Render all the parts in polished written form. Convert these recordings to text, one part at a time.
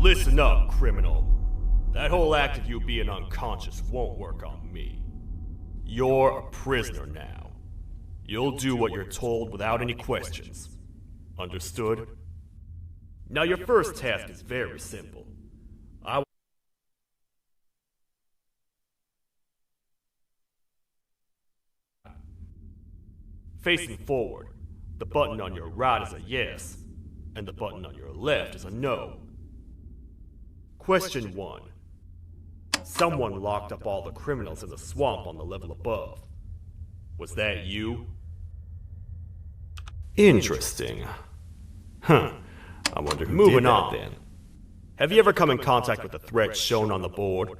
Listen up, criminal. That whole act of you being unconscious won't work on me. You're a prisoner now. You'll do what you're told without any questions. Understood? Now your first task is very simple. Facing forward, the button on your right is a yes, and the button on your left is a no. Question 1. Someone locked up all the criminals in the swamp on the level above. Was that you? Interesting. Huh. I wonder who Moving did that on. Then. Have you ever come in contact with the threat shown on the board?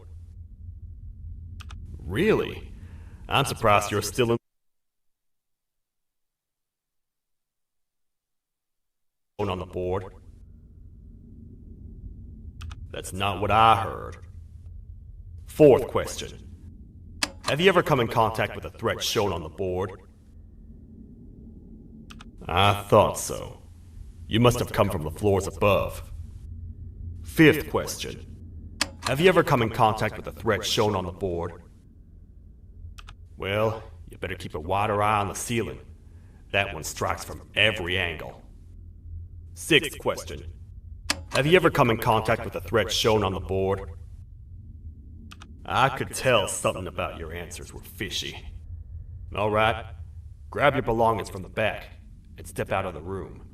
Really? I'm surprised you're still on the board. That's not what I heard. Fourth question. Have you ever come in contact with the threat shown on the board? I thought so. You must have come from the floors above. Fifth question. Have you ever come in contact with the threat shown on the board? Well, you better keep a wider eye on the ceiling. That one strikes from every angle. Sixth question. Have you ever come in contact with the threat shown on the board? I could tell something about your answers were fishy. Alright, grab your belongings from the back and step out of the room.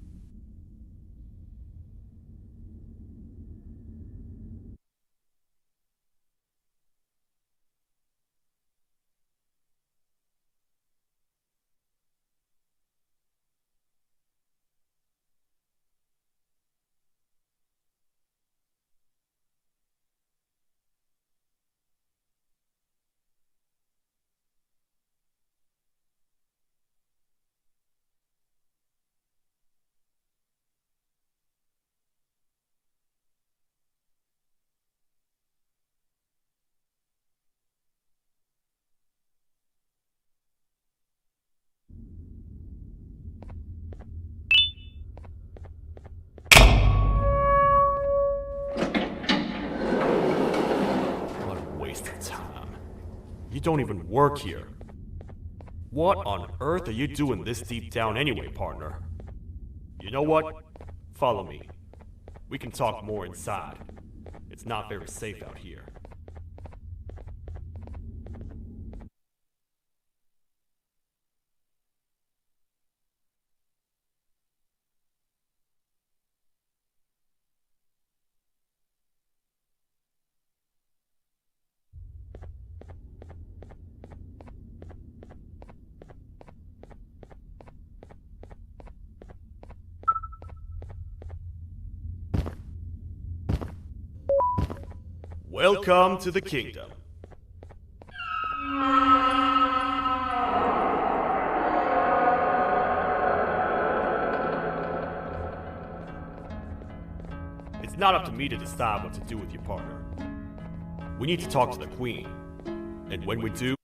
You don't even work here. What on earth are you doing this deep down anyway, partner? You know what? Follow me. We can talk more inside. It's not very safe out here. Welcome to the kingdom. It's not up to me to decide what to do with your partner. We need to talk to the queen. And when we do,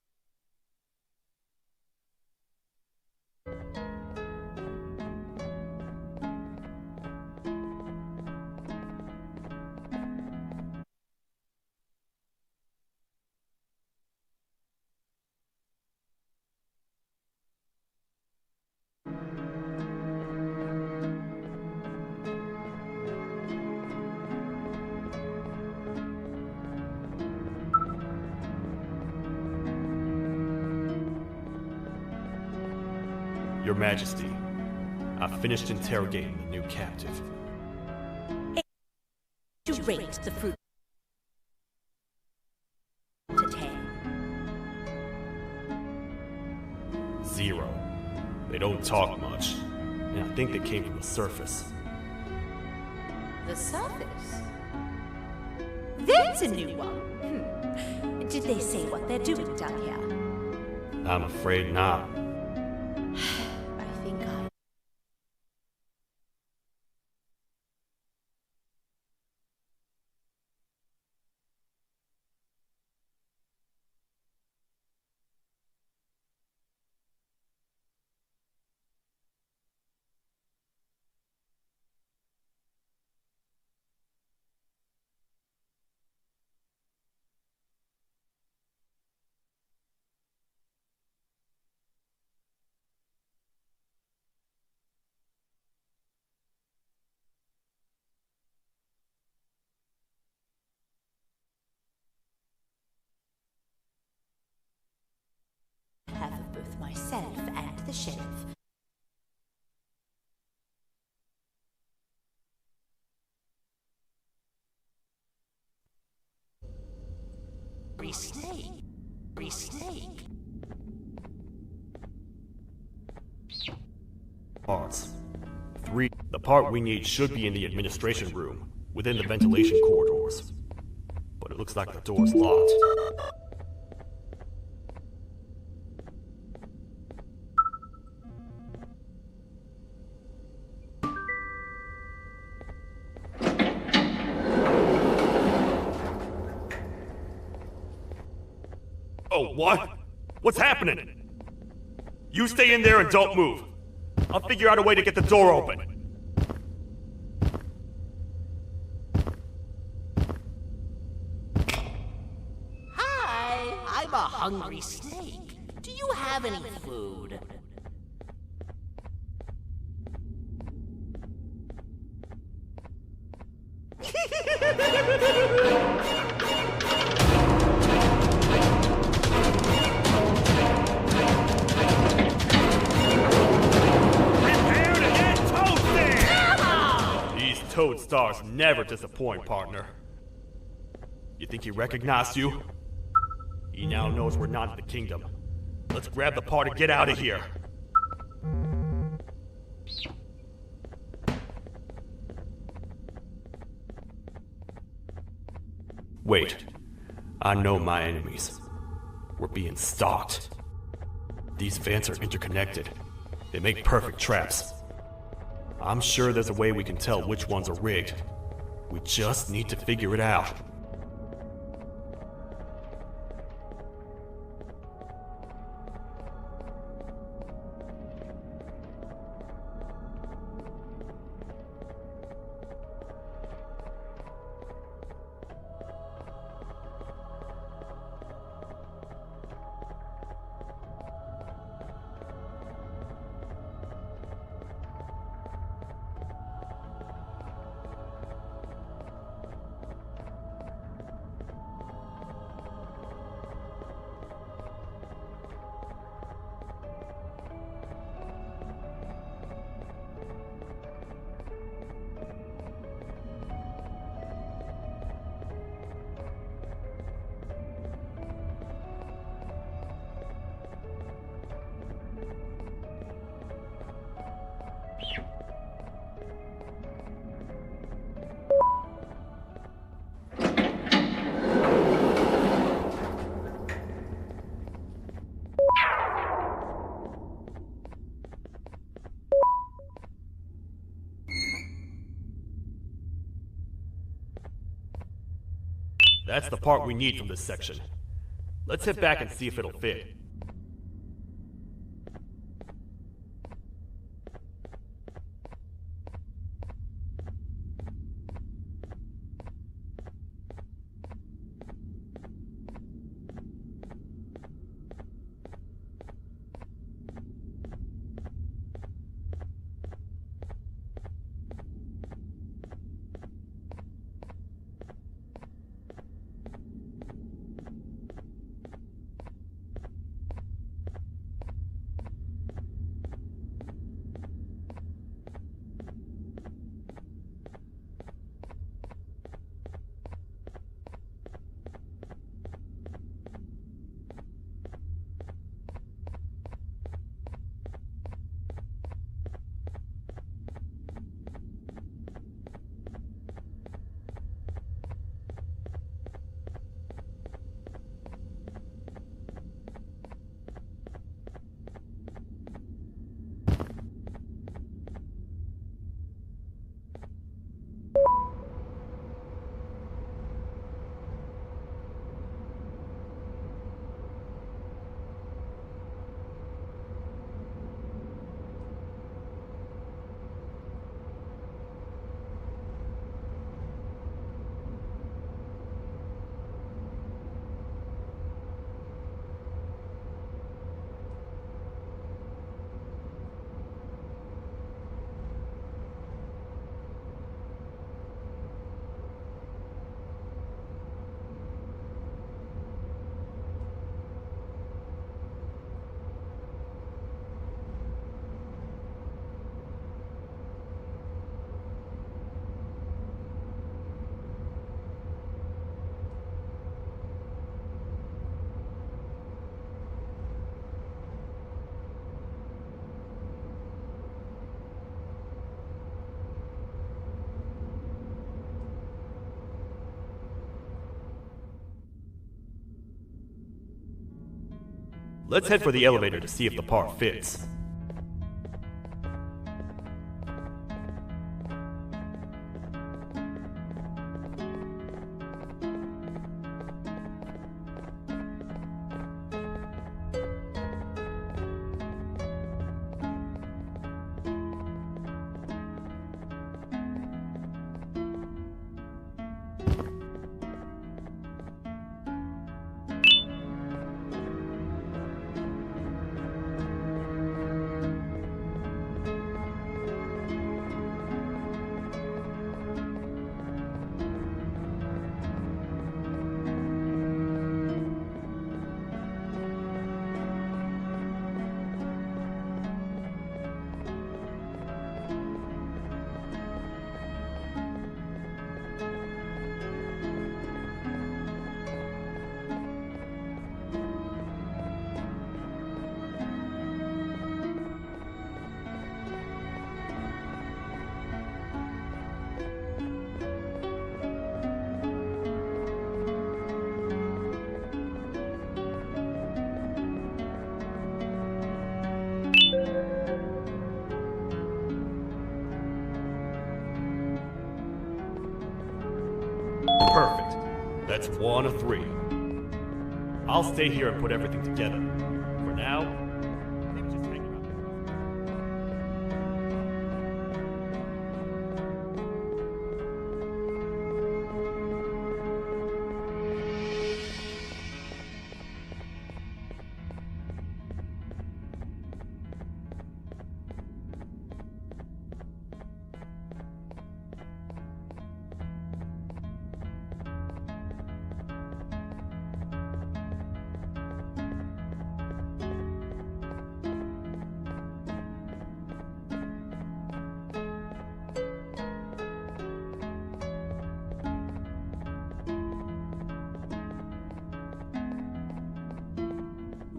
Your Majesty, I've finished interrogating the new captive. To rate the fruit to 10. 0. They don't talk much, and I think they came from the surface. The surface? That's a new one. Did they say what they're doing down here? I'm afraid not. I think I... have of both myself and the sheriff. Snake. Parts. 3. The part we need should be in the administration room, within the ventilation corridors. But it looks like the door's locked. Oh, what? What's happening? You stay in there and don't move. I'll figure out a way to get the door open. Hi, I'm a hungry snake. Do you have any food? Toad stars never disappoint, partner. You think he recognized you? He now knows we're not in the kingdom. Let's grab the part and get out of here. Wait. I know my enemies. We're being stalked. These vents are interconnected. They make perfect traps. I'm sure there's a way we can tell which ones are rigged. We just need to figure it out. That's the part we need from this section. Let's head back and see if it'll fit. Let's head for the elevator to see if the part fits. Perfect. That's 1 of 3. I'll stay here and put everything together. For now, maybe just hang around.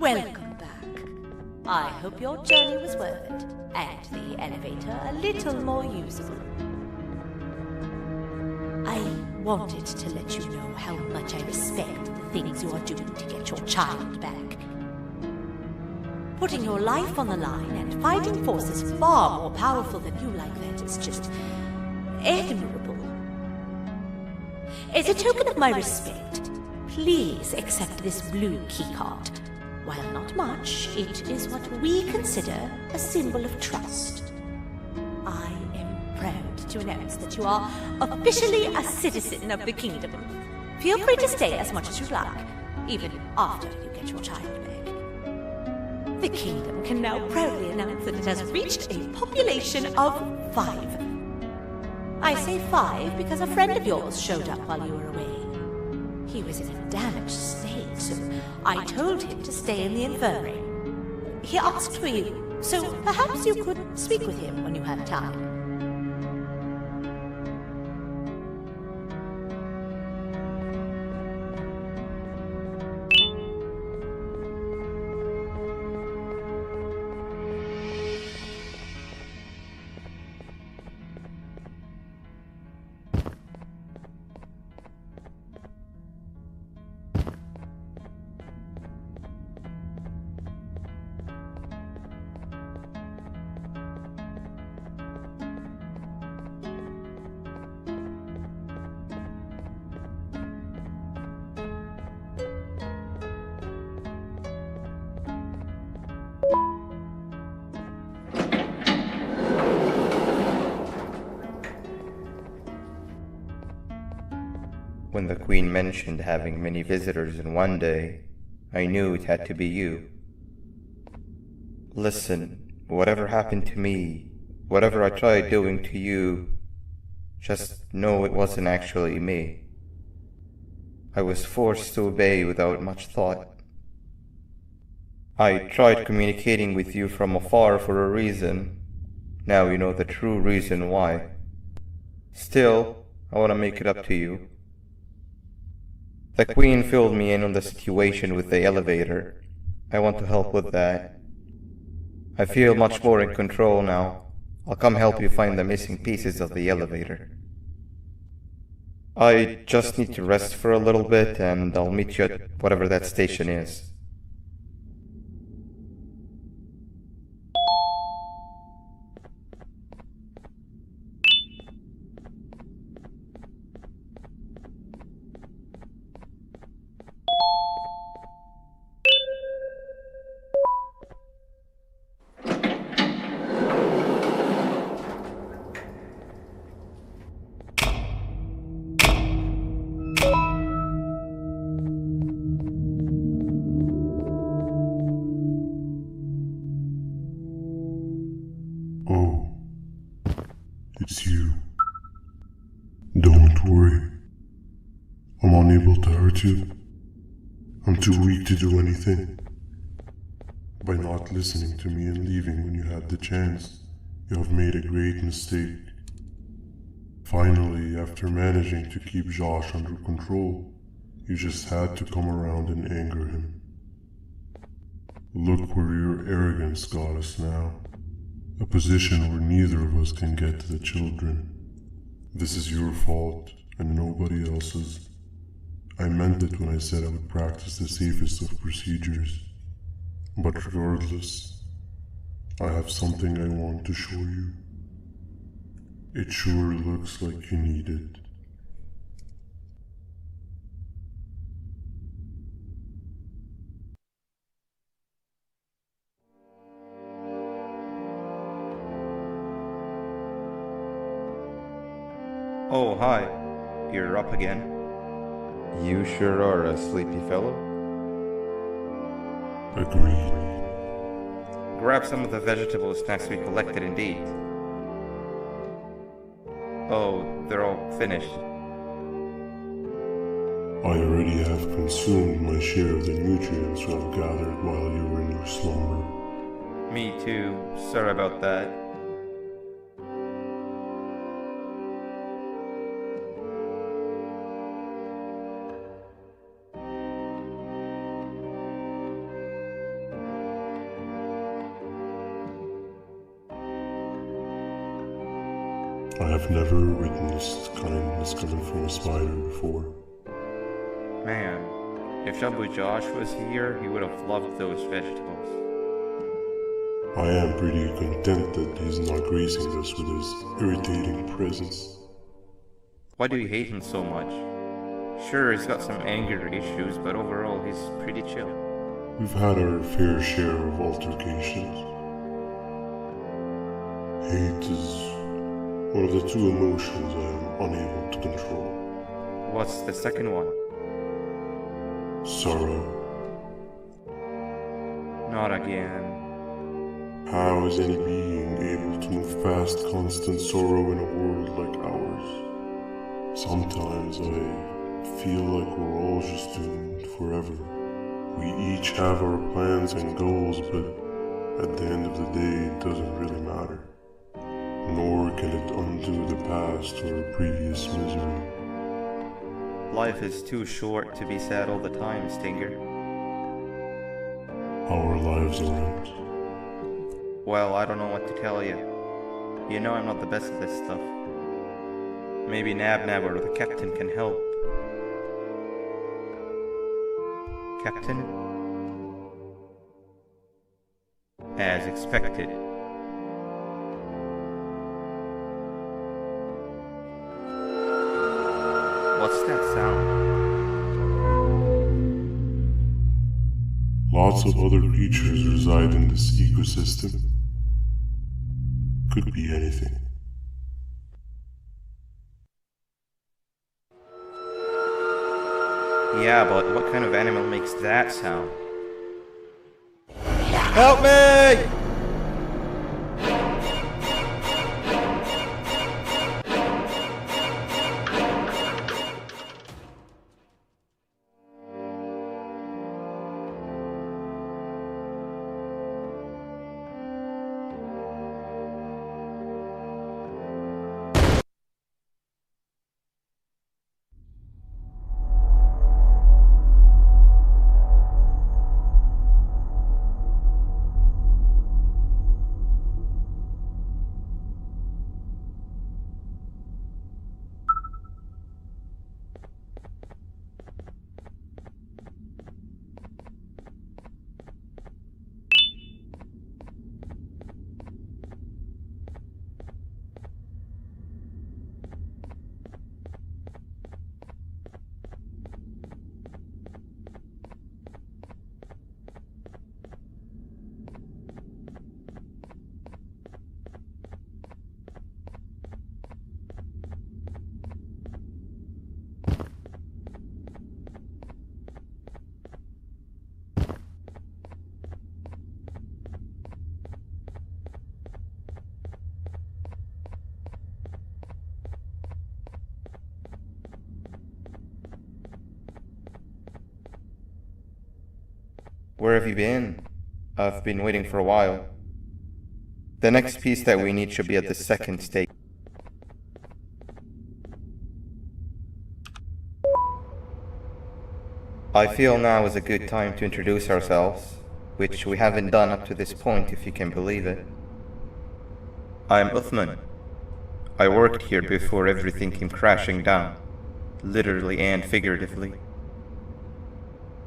Welcome back. I hope your journey was worth it, and the elevator a little more usable. I wanted to let you know how much I respect the things you are doing to get your child back. Putting your life on the line and fighting forces far more powerful than you like that is just admirable. As a token of my respect, please accept this blue keycard. While not much, it is what we consider a symbol of trust. I am proud to announce that you are officially a citizen of the kingdom. Feel free to stay as much as you like, even after you get your child back. The kingdom can now proudly announce that it has reached a population of 5. I say 5 because a friend of yours showed up while you were away. He was in a damaged state, so I told him to stay in the infirmary. He asked for you, so perhaps you could speak with him when you have time. When the Queen mentioned having many visitors in one day, I knew it had to be you. Listen, whatever happened to me, whatever I tried doing to you, just know it wasn't actually me. I was forced to obey without much thought. I tried communicating with you from afar for a reason. Now you know the true reason why. Still, I want to make it up to you. The Queen filled me in on the situation with the elevator. I want to help with that. I feel much more in control now. I'll come help you find the missing pieces of the elevator. I just need to rest for a little bit and I'll meet you at whatever that station is. It's you. Don't worry. I'm unable to hurt you. I'm too weak to do anything. By not listening to me and leaving when you had the chance, you have made a great mistake. Finally, after managing to keep Josh under control, you just had to come around and anger him. Look where your arrogance got us now. A position where neither of us can get to the children. This is your fault and nobody else's. I meant it when I said I would practice the safest of procedures. But regardless, I have something I want to show you. It sure looks like you need it. Oh, hi. You're up again. You sure are a sleepy fellow. Agreed. Grab some of the vegetable snacks we collected indeed. Oh, they're all finished. I already have consumed my share of the nutrients you have gathered while you were in your slumber. Me too. Sorry about that. I have never witnessed kindness coming from a spider before. Man, if Shabu Josh was here, he would have loved those vegetables. I am pretty content that he's not gracing us with his irritating presence. Why do you hate him so much? Sure, he's got some anger issues, but overall he's pretty chill. We've had our fair share of altercations. Hate is one of the two emotions I am unable to control. What's the second one? Sorrow. Not again. How is any being able to move past constant sorrow in a world like ours? Sometimes I feel like we're all just doomed forever. We each have our plans and goals, but at the end of the day, it doesn't really matter. Nor can it undo the past or previous misery. Life is too short to be sad all the time, Stinger. Our lives aren't. Well, I don't know what to tell you. You know I'm not the best at this stuff. Maybe Nab or the captain can help. Captain? As expected. What's that sound? Lots of other creatures reside in this ecosystem. Could be anything. Yeah, but what kind of animal makes that sound? Help me! Where have you been? I've been waiting for a while. The next piece that we need should be at the second stake. I feel now is a good time to introduce ourselves, which we haven't done up to this point, if you can believe it. I'm Uthman. I worked here before everything came crashing down, literally and figuratively.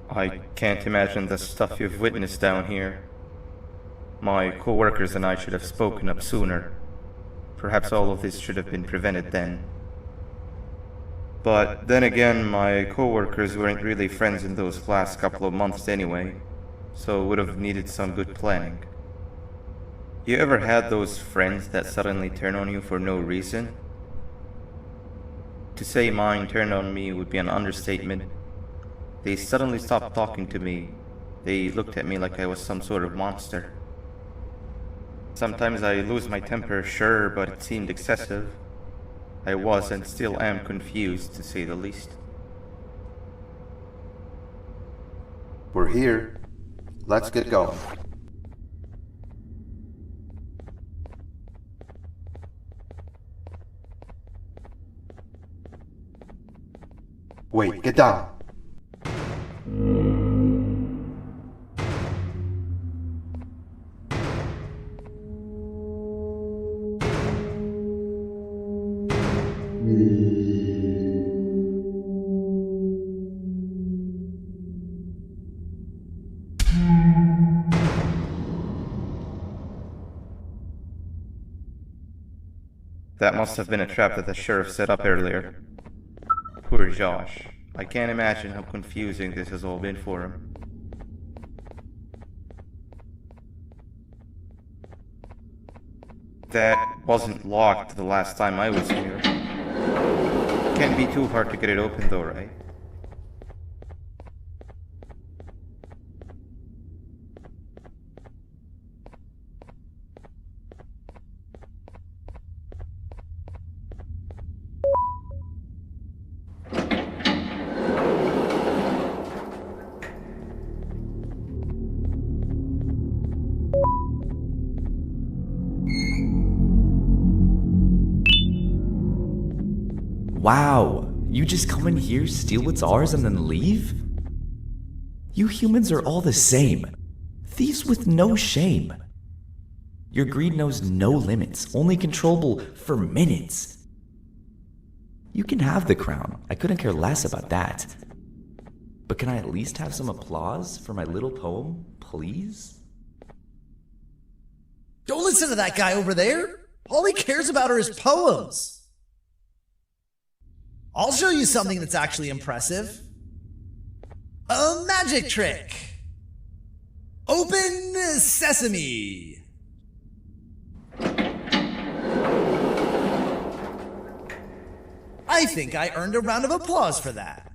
I can't imagine the stuff you've witnessed down here. My co-workers and I should have spoken up sooner. Perhaps all of this should have been prevented then. But then again, my co-workers weren't really friends in those last couple of months anyway, so would have needed some good planning. You ever had those friends that suddenly turn on you for no reason? To say mine turned on me would be an understatement. They suddenly stopped talking to me. They looked at me like I was some sort of monster. Sometimes I lose my temper, sure, but it seemed excessive. I was and still am confused, to say the least. We're here. Let's get going. Wait, get down. That must have been a trap that the sheriff set up earlier. Poor Josh. I can't imagine how confusing this has all been for him. That wasn't locked the last time I was here. Can't be too hard to get it open though, right? Wow, you just come in here, steal what's ours, and then leave? You humans are all the same. Thieves with no shame. Your greed knows no limits, only controllable for minutes. You can have the crown, I couldn't care less about that. But can I at least have some applause for my little poem, please? Don't listen to that guy over there. All he cares about are his poems. I'll show you something that's actually impressive. A magic trick. Open sesame. I think I earned a round of applause for that.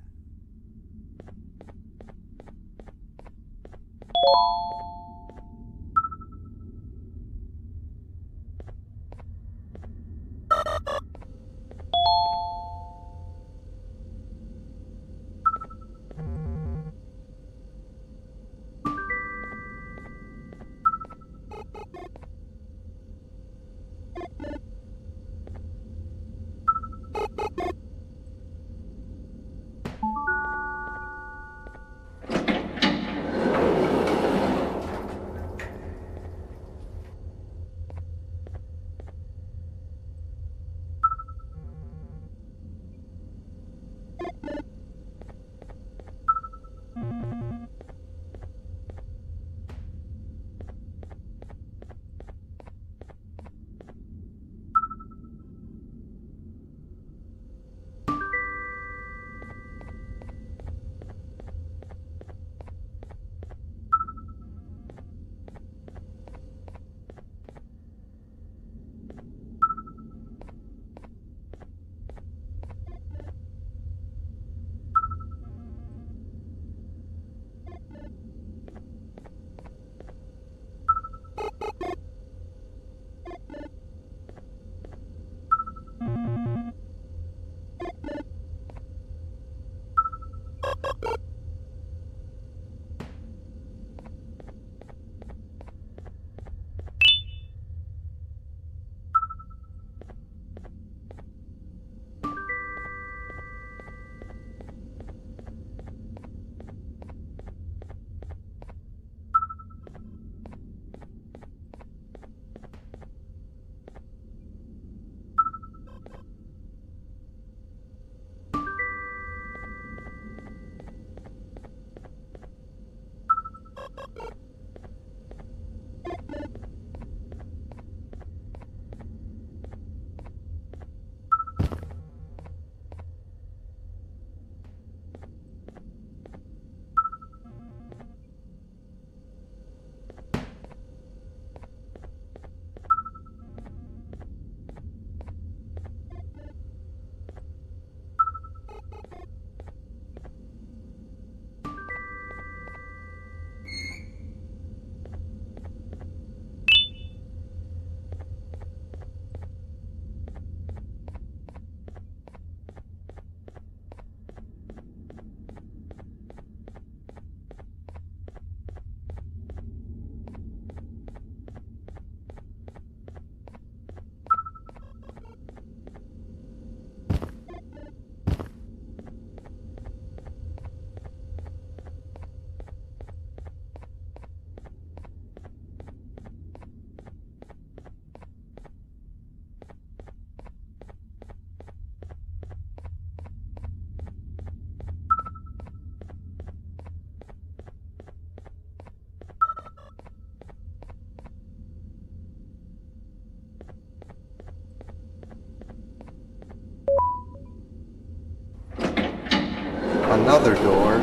another door.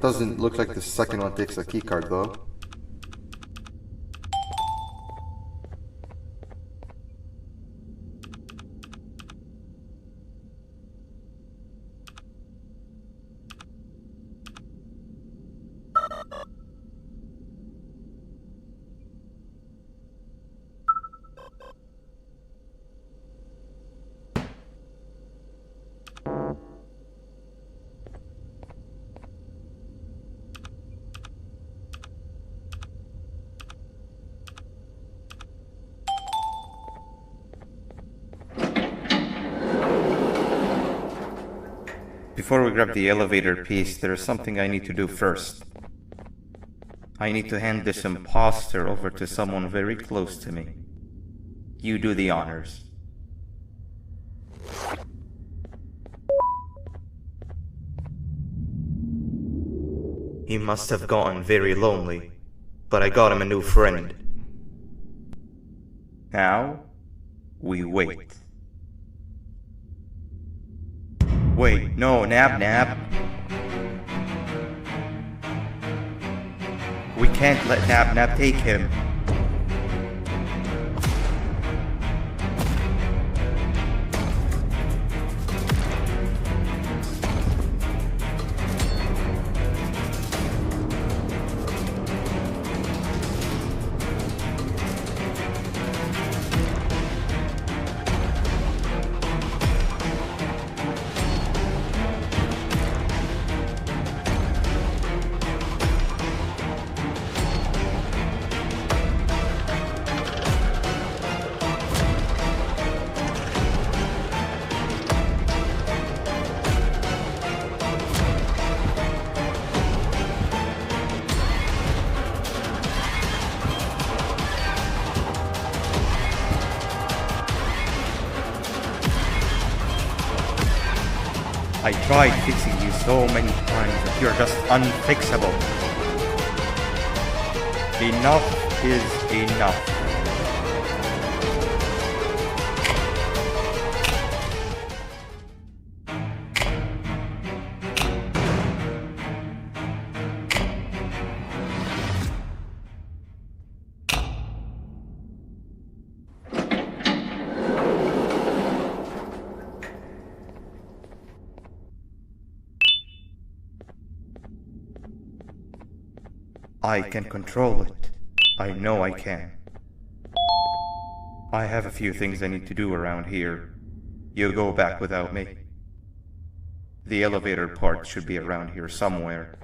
Doesn't look like the second one takes a keycard though. Before we grab the elevator piece, there is something I need to do first. I need to hand this imposter over to someone very close to me. You do the honors. He must have gotten very lonely, but I got him a new friend. Now, we wait. Wait, no, Nab. We can't let Nab take him. I tried fixing you so many times, but you're just unfixable. Enough is enough. I can control it. I know I can. I have a few things I need to do around here. You go back without me. The elevator part should be around here somewhere.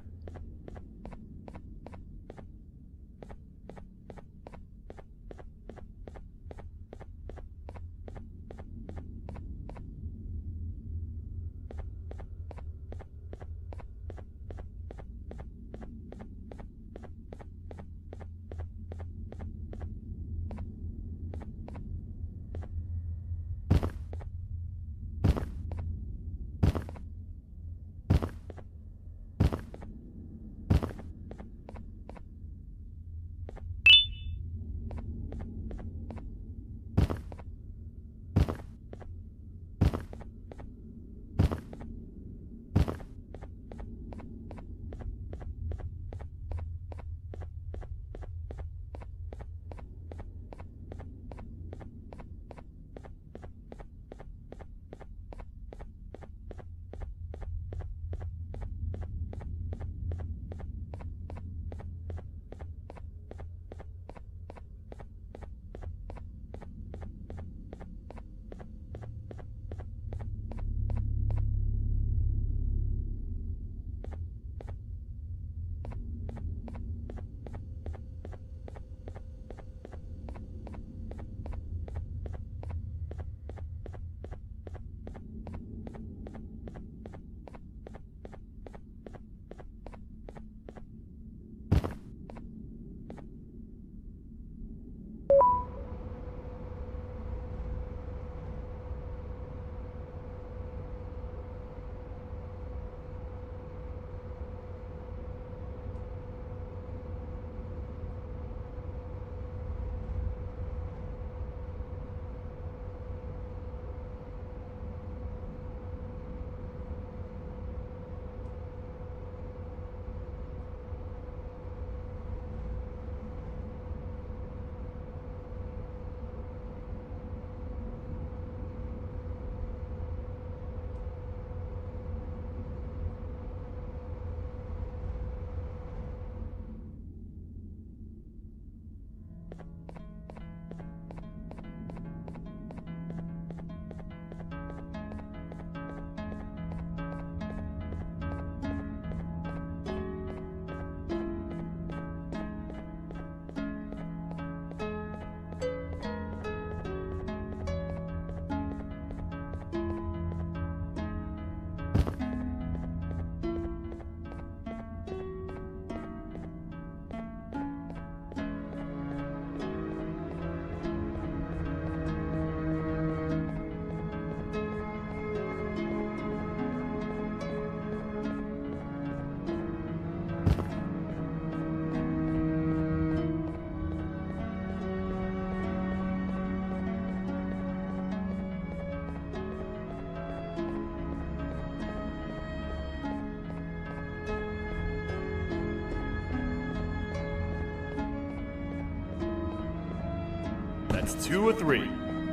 That's 2 of 3.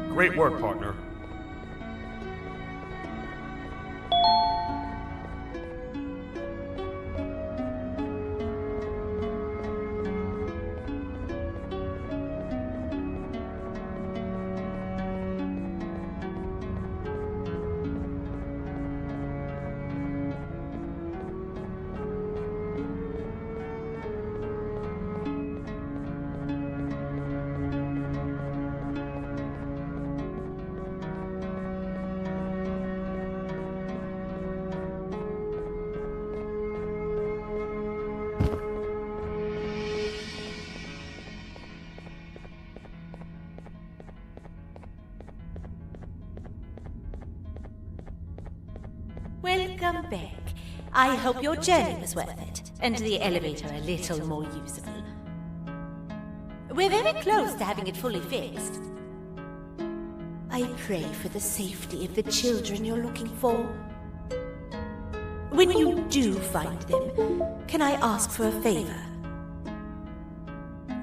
Great work, partner. Welcome back. I hope your journey was worth it, and the elevator a little more usable. We're very close to having it fully fixed. I pray for the safety of the children you're looking for. When you do find them, can I ask for a favor?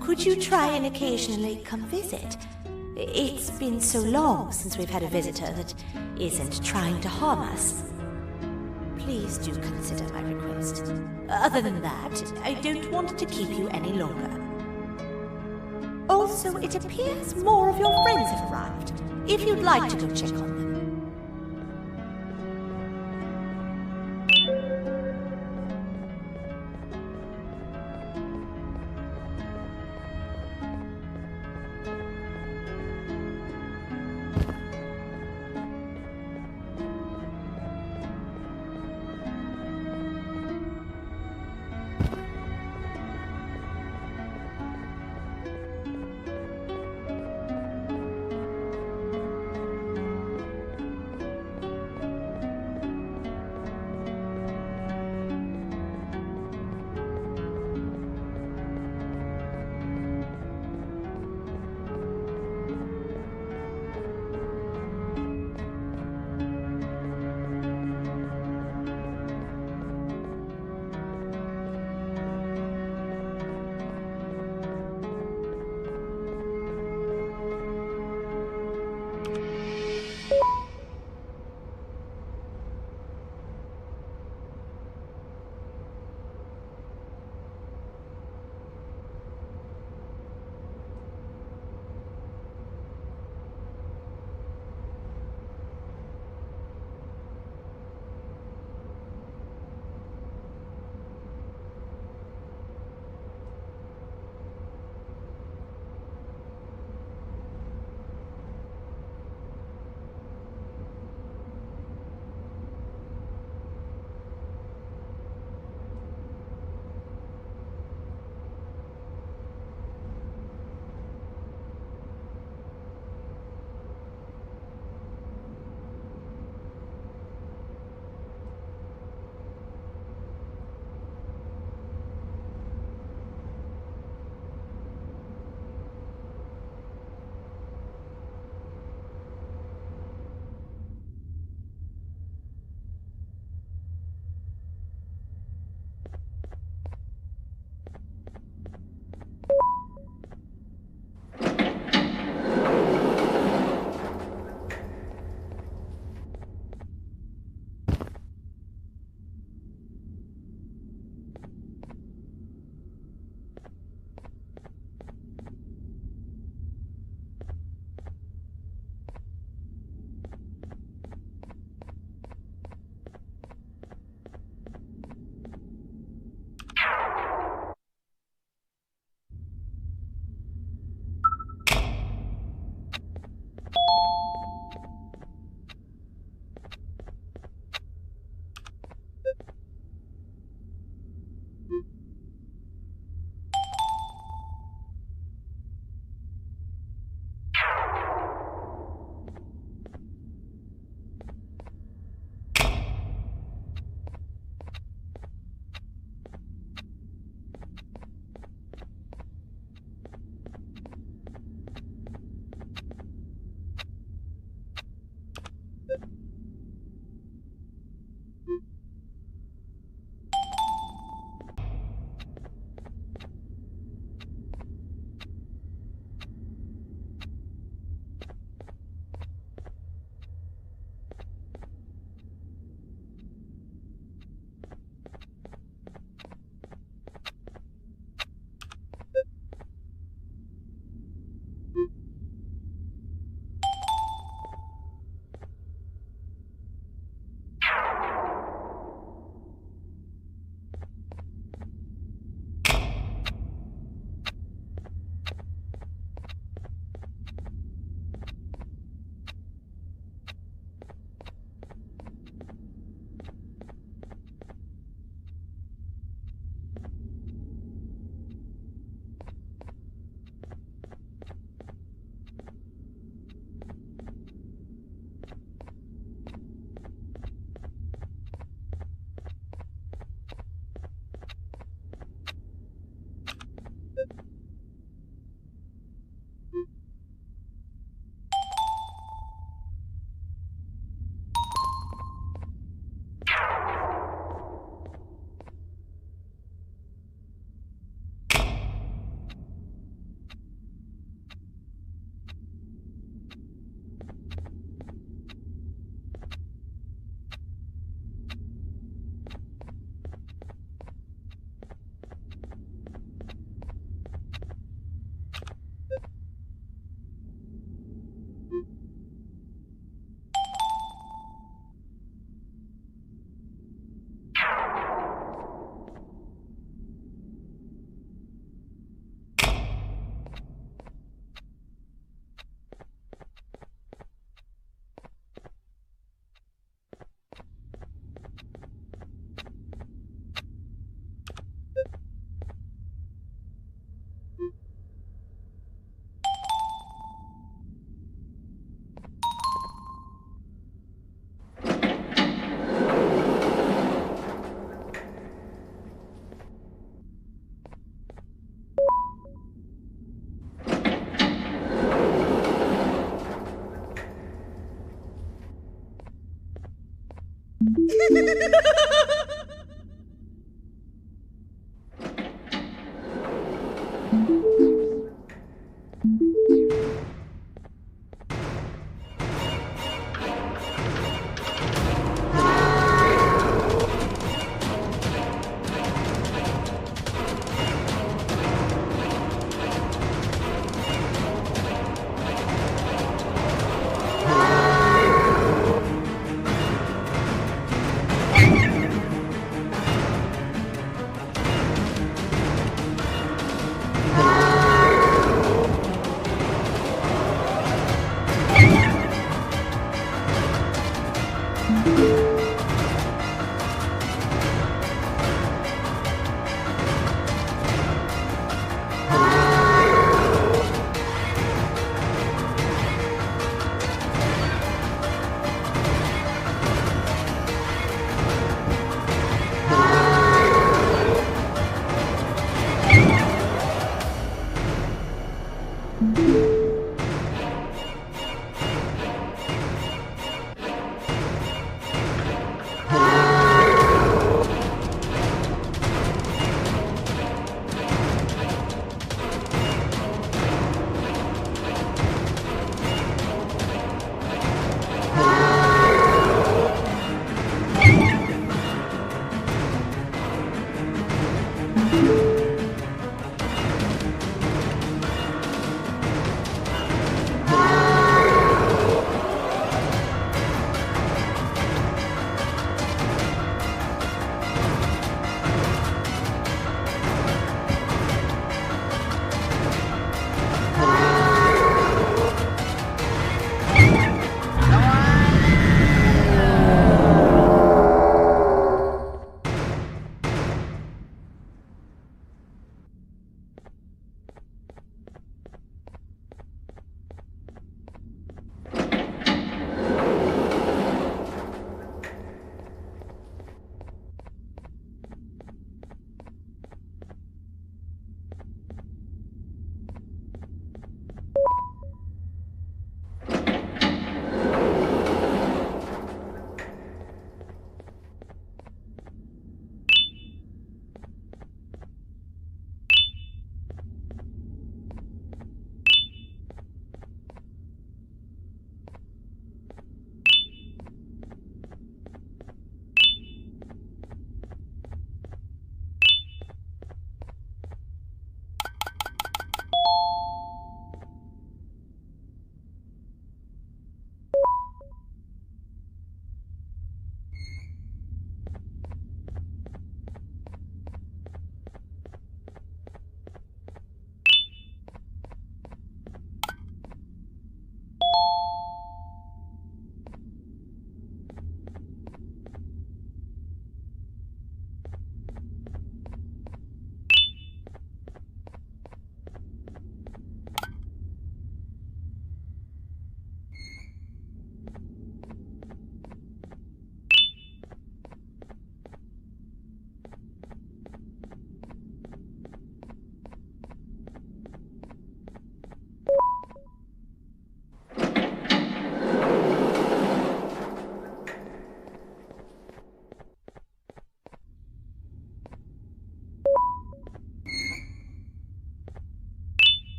Could you try and occasionally come visit? It's been so long since we've had a visitor that isn't trying to harm us. Please do consider my request. Other than that, I don't want to keep you any longer. Also, it appears more of your friends have arrived. If you'd like to go check on them.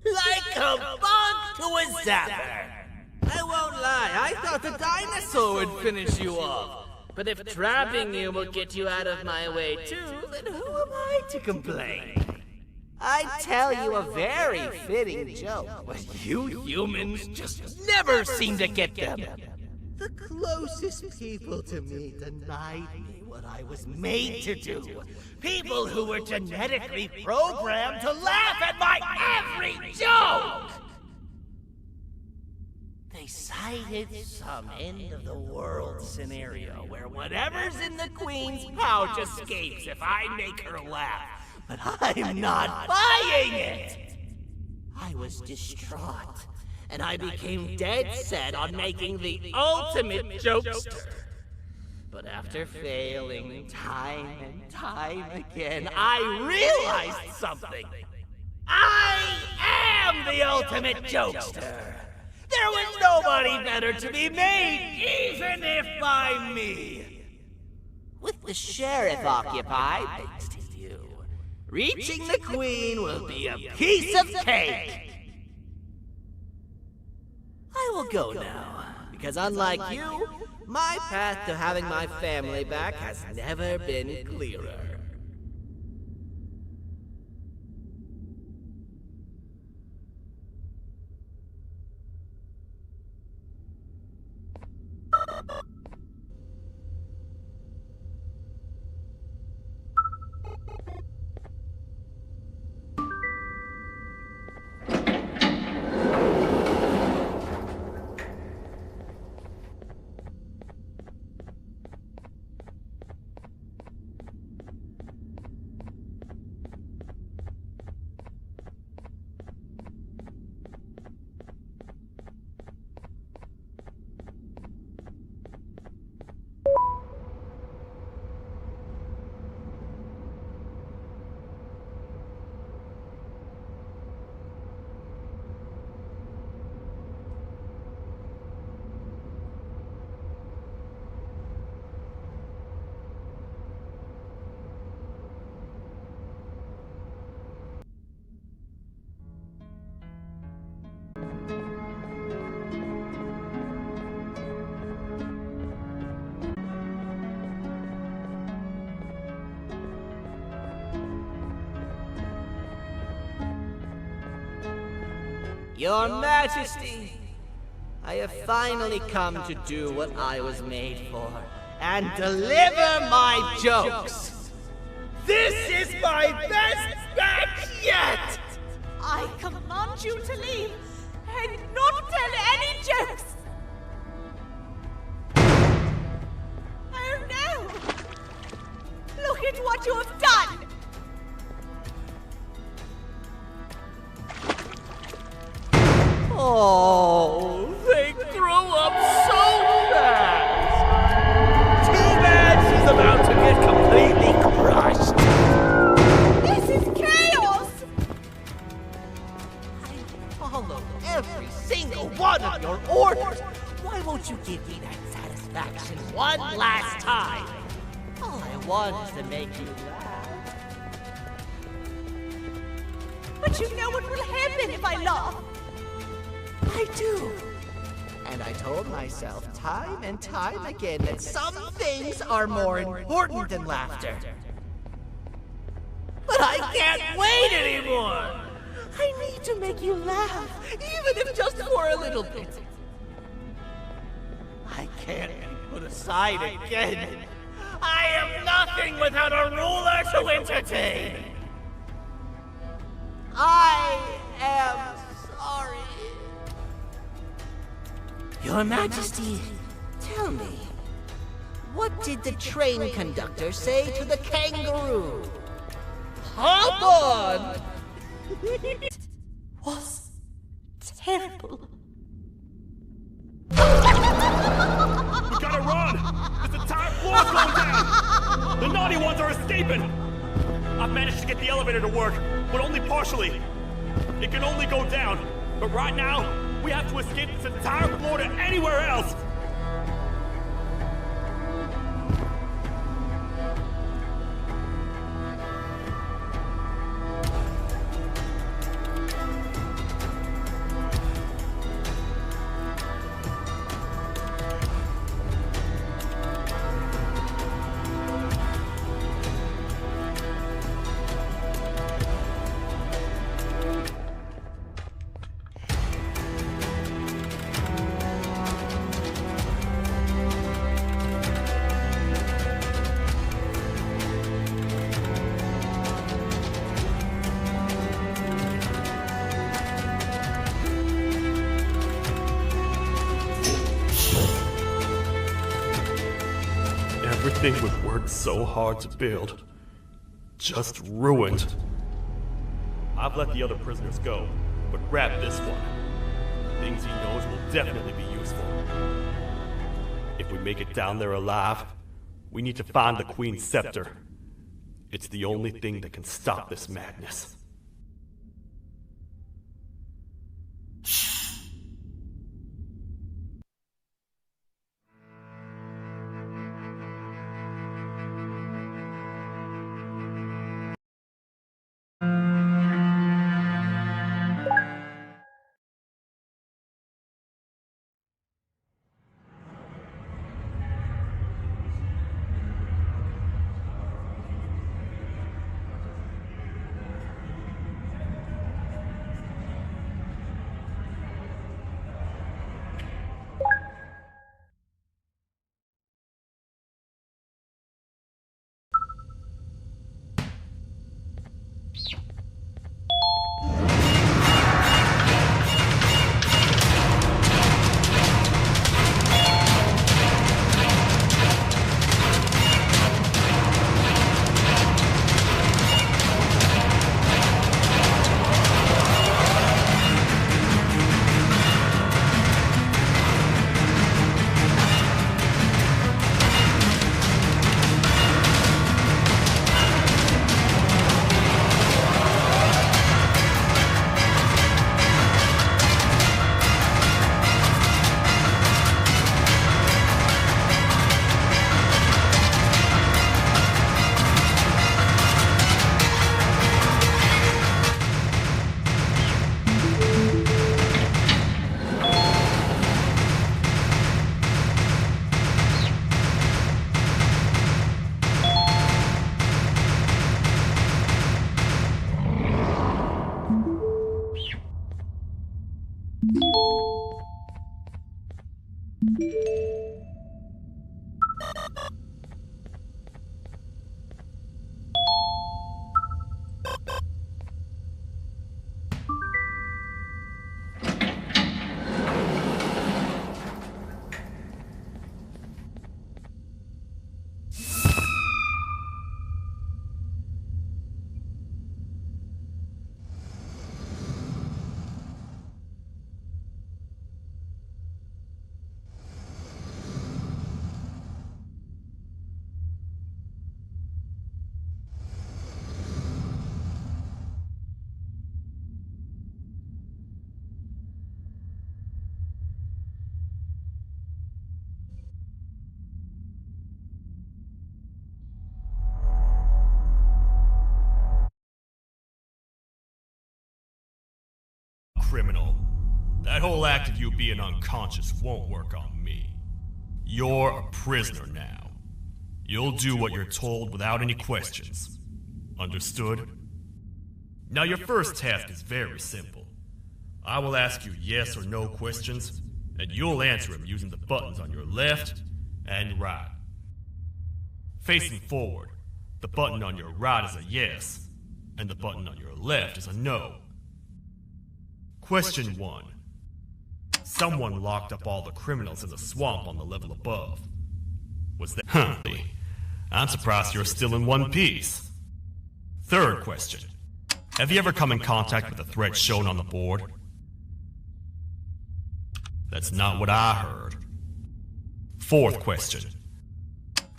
Like a bug to a zapper. I won't lie, I thought the dinosaur would finish you off. But if trapping you will get you out of my way too, then who am I to complain? I'd tell you a very fitting joke, but you humans just never seem to get them. The closest people to me denied me what I was made to do. People who were genetically programmed to laugh at my every joke! They cited some end-of-the-world scenario where whatever's in the Queen's pouch escapes if I make her laugh. But I'm not buying it! I was distraught, and I became dead set on making the ultimate jokester. But after failing time and time again, I realized something. I am the ultimate jokester! There was nobody better to be made, even if by me. With the sheriff occupied, thanks to you, reaching the queen will be a piece of cake. I will go now, because unlike you, my path to having my family back has never been clearer. Your Majesty, I have finally come to do what I was made for, and deliver my jokes. This is my best batch yet! I command you to leave and not tell any jokes. Oh no! Look at what you have done! Oh, they grow up so fast! Too bad she's about to get completely crushed! This is chaos! I followed every single one of your orders! Why won't you give me that satisfaction one last time? All I want is to make you laugh. But you know what will happen if I laugh. I do. And I told myself time and time again that some things are more important than laughter. But I can't wait anymore! I need to make you laugh, even if just for a little bit. I can't be put aside again. I am nothing without a ruler to entertain. I am sorry. Your Majesty, tell me, what did the train conductor say to the kangaroo? Hop on! It was terrible. We gotta run! This entire floor's going down! The naughty ones are escaping! I've managed to get the elevator to work, but only partially. It can only go down, but right now, we have to escape this entire floor to anywhere else! Everything we've worked so hard to build, just ruined. I've let the other prisoners go, but grab this one. Things he knows will definitely be useful. If we make it down there alive, we need to find the Queen's scepter. It's the only thing that can stop this madness. Criminal. That whole act of you being unconscious won't work on me. You're a prisoner now. You'll do what you're told without any questions. Understood? Now your first task is very simple. I will ask you yes or no questions, and you'll answer them using the buttons on your left and right. Facing forward, the button on your right is a yes, and the button on your left is a no. Question 1. Someone locked up all the criminals in the swamp on the level above. Was that... I'm surprised you're still in one piece. Third question. Have you ever come in contact with the threat shown on the board? That's not what I heard. Fourth question.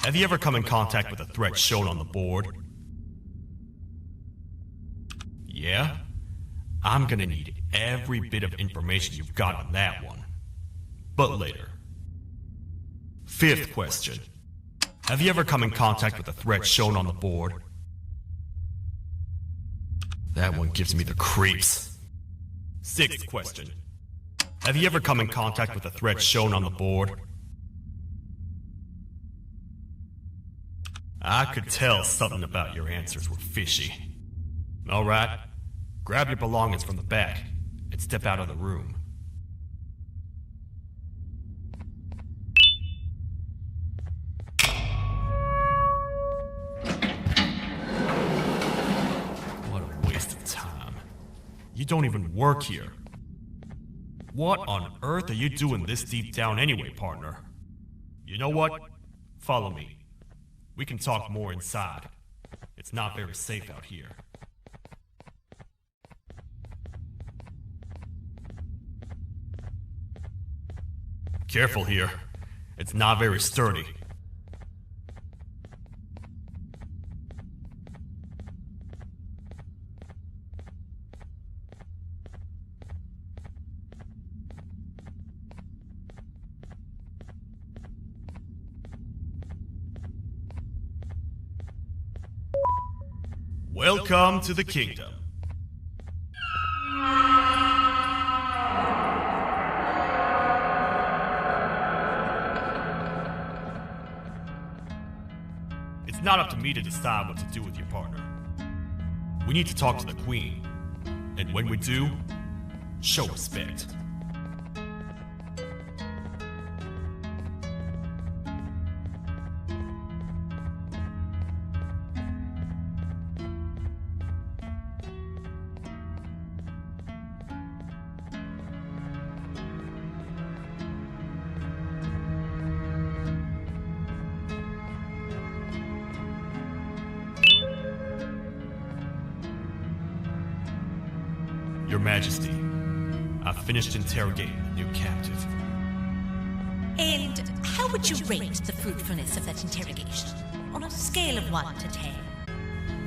Have you ever come in contact with the threat shown on the board? Yeah? I'm gonna need every bit of information you've got on that one. But later. Fifth question. Have you ever come in contact with the threat shown on the board? That one gives me the creeps. Sixth question. Have you ever come in contact with the threat shown on the board? I could tell something about your answers were fishy. Alright, grab your belongings from the back and step out of the room. What a waste of time. You don't even work here. What on earth are you doing this deep down anyway, partner? You know what? Follow me. We can talk more inside. It's not very safe out here. Careful here. It's not very sturdy. Welcome to the kingdom. It's not up to me to decide what to do with your partner. We need to talk to the queen. And when we do, show respect. Your Majesty, I've finished interrogating the new captive. And how would you rate the fruitfulness of that interrogation? On a scale of 1 to 10.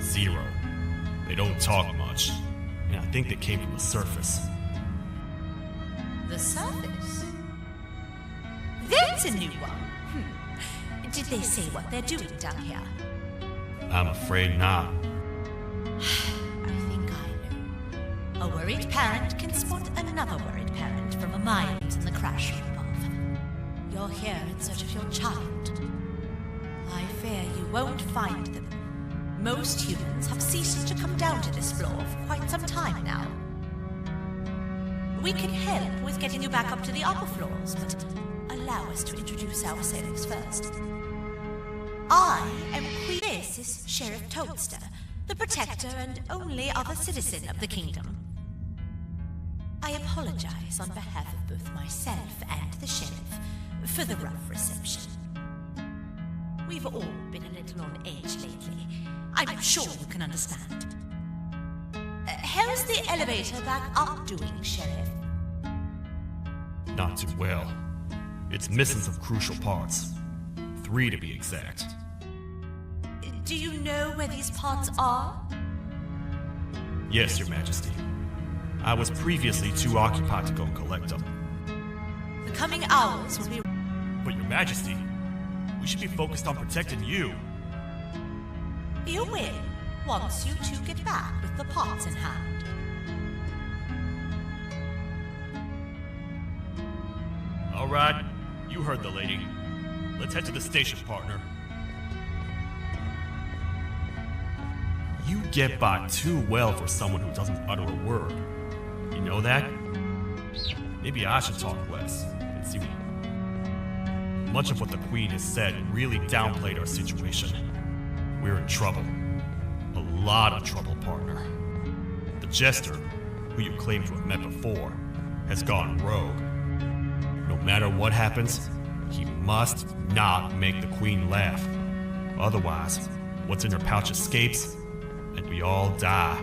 0. They don't talk much, and I think they came from the surface. The surface? That's a new one. Did they say what they're doing down here? I'm afraid not. I think I know. A worried parent can spot another worried parent from a mines in the crash room above. You're here in search of your child. I fear you won't find them. Most humans have ceased to come down to this floor for quite some time now. We can help with getting you back up to the upper floors, but allow us to introduce ourselves first. I am Queen. This is Sheriff Toadster, the protector and only other citizen of the kingdom. I apologize on behalf of both myself and the sheriff for the rough reception. We've all been a little on edge lately. I'm sure you can understand. How's the elevator back up doing, Sheriff? Not too well. It's missing some crucial parts. 3 to be exact. Do you know where these parts are? Yes, Your Majesty. I was previously too occupied to go and collect them. The coming hours will be... But Your Majesty, we should be focused on protecting you. You will, once you two get back with the parts in hand. All right, you heard the lady. Let's head to the station, partner. You get by too well for someone who doesn't utter a word. You know that? Maybe I should talk less and see what... Much of what the Queen has said really downplayed our situation. We're in trouble. A lot of trouble, partner. The Jester, who you claim to have met before, has gone rogue. No matter what happens, he must not make the Queen laugh. Otherwise, what's in her pouch escapes, and we all die.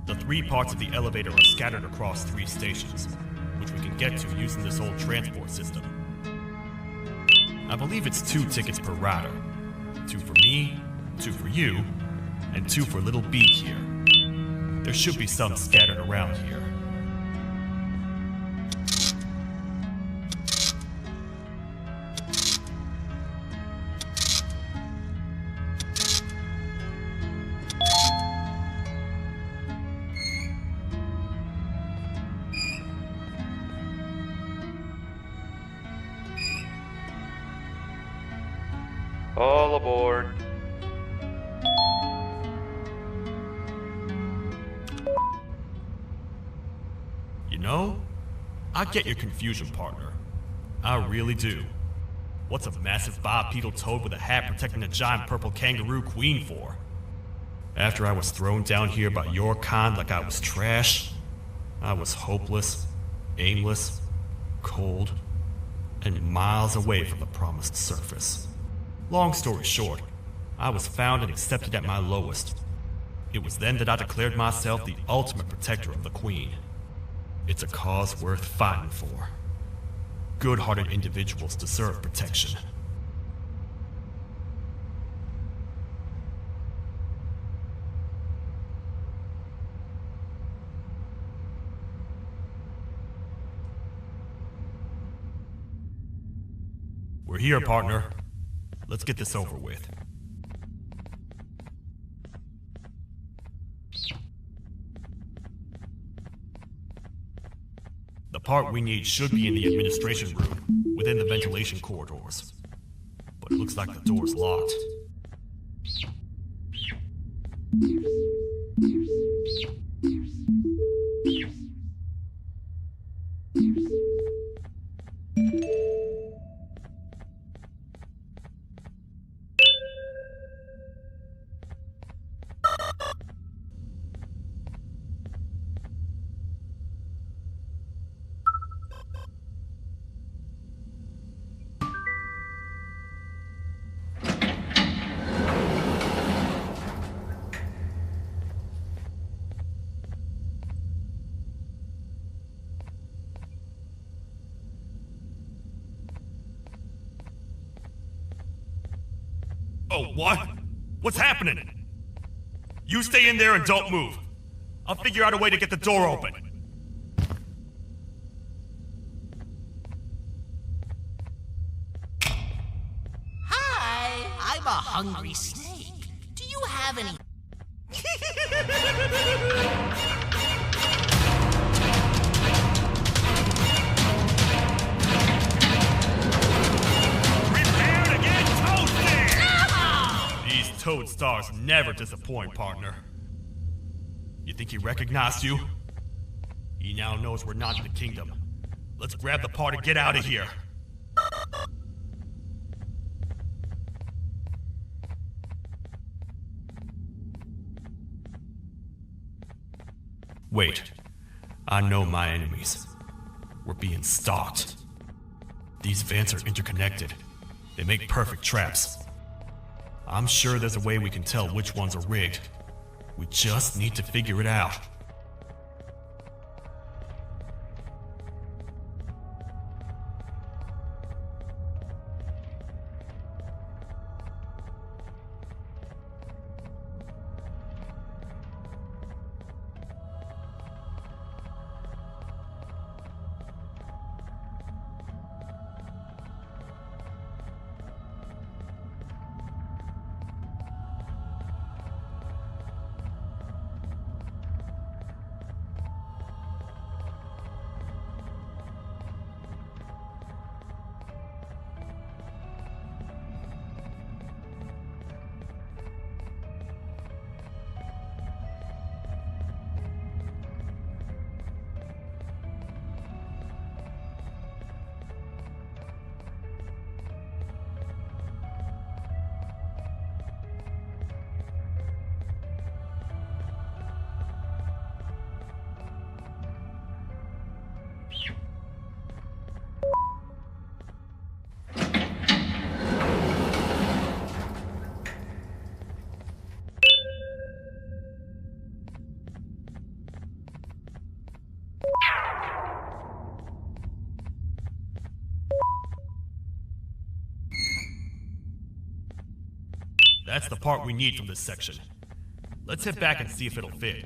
The 3 parts of the elevator are scattered across 3 stations, which we can get to using this old transport system. I believe it's 2 tickets per rider. 2 for me, 2 for you, and 2 for Little Beak here. There should be some scattered around here. All aboard. You know, I get your confusion, partner. I really do. What's a massive bipedal toad with a hat protecting a giant purple kangaroo queen for? After I was thrown down here by your kind like I was trash, I was hopeless, aimless, cold, and miles away from the promised surface. Long story short, I was found and accepted at my lowest. It was then that I declared myself the ultimate protector of the Queen. It's a cause worth fighting for. Good-hearted individuals deserve protection. We're here, partner. Let's get this over with. The part we need should be in the administration room, within the ventilation corridors. But it looks like the door's locked. Oh, what? What's happening? You stay in there and don't move. I'll figure out a way to get the door open. Hi, I'm a hungry snake. Do you have any? Prepare to get toasted! These toad stars never disappoint, partner. You think he recognized you? He now knows we're not in the kingdom. Let's grab the part and get out of here. Wait. I know my enemies. We're being stalked. These vents are interconnected. They make perfect traps. I'm sure there's a way we can tell which ones are rigged. We just need to figure it out. That's the part we need from this section. Let's head back and see if it'll fit.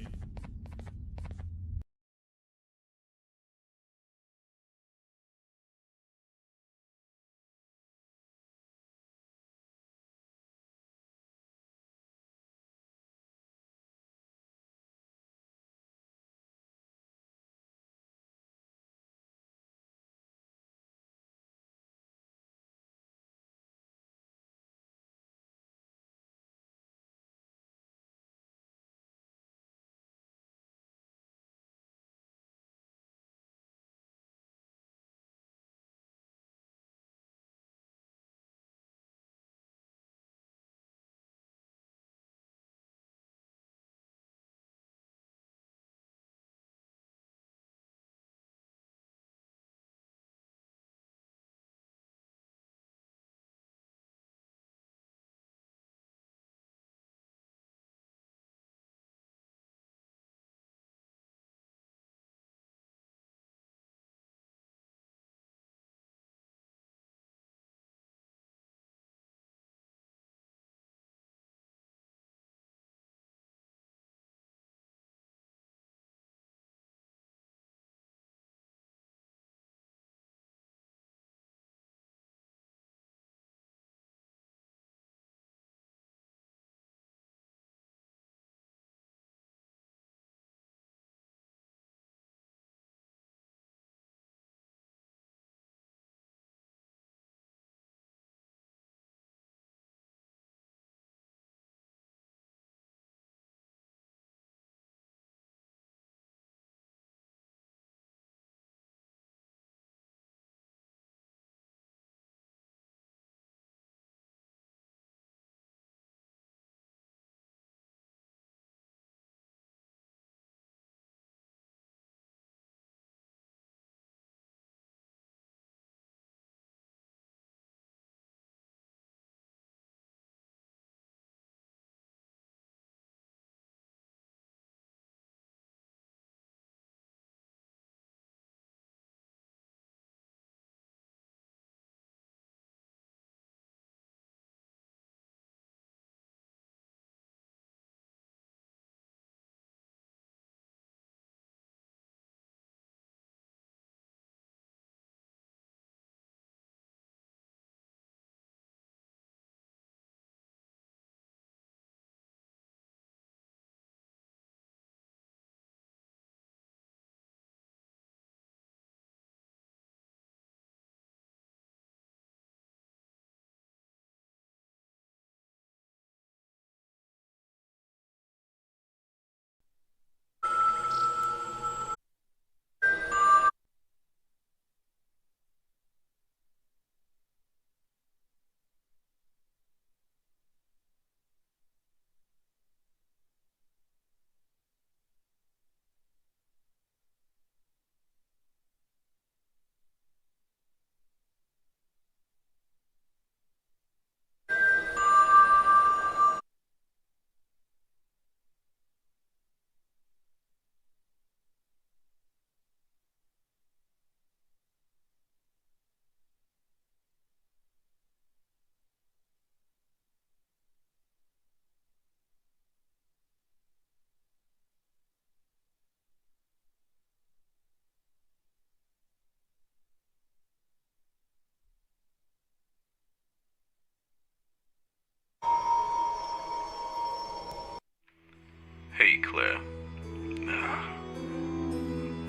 Hey, Claire.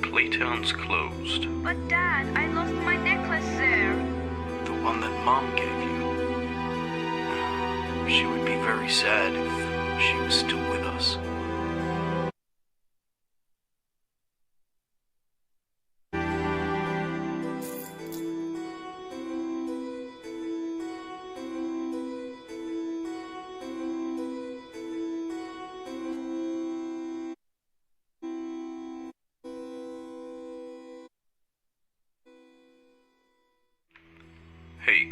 Playtown's closed. But Dad, I lost my necklace there. The one that Mom gave you. She would be very sad if she was still with us. Hey.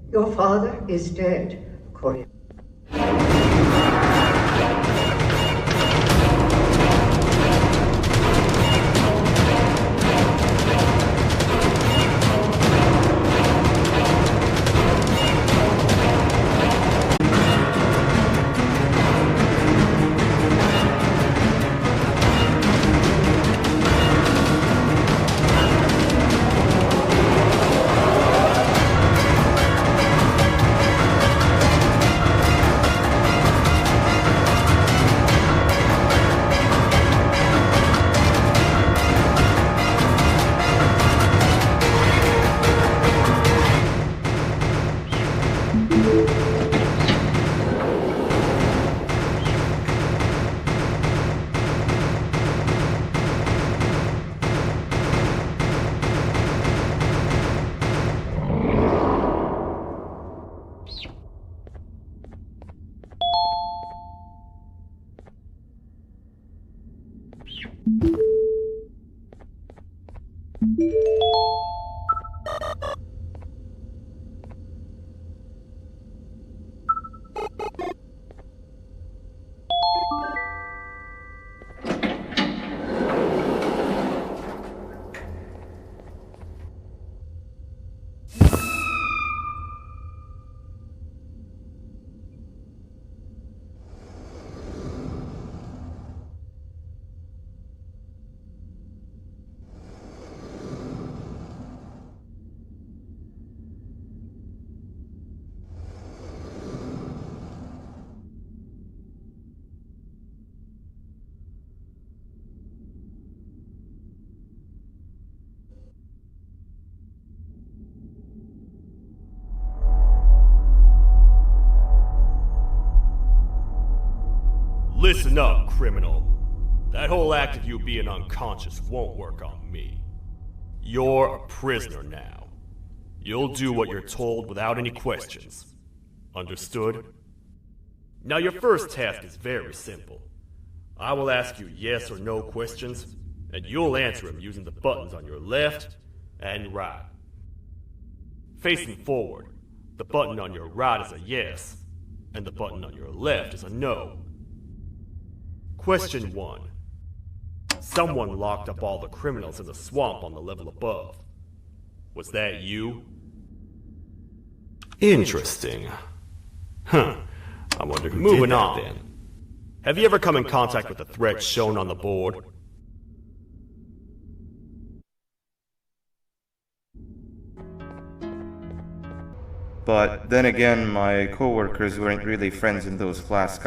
Your father is dead, Corey. Listen up, criminal. That whole act of you being unconscious won't work on me. You're a prisoner now. You'll do what you're told without any questions. Understood? Now your first task is very simple. I will ask you yes or no questions, and you'll answer them using the buttons on your left and right. Facing forward, the button on your right is a yes, and the button on your left is a no. Question 1. Someone locked up all the criminals in the swamp on the level above. Was that you? Interesting. Huh. I wonder who did that then. Have you ever come in contact with the threat shown on the board? But then again, my coworkers weren't really friends in those last couple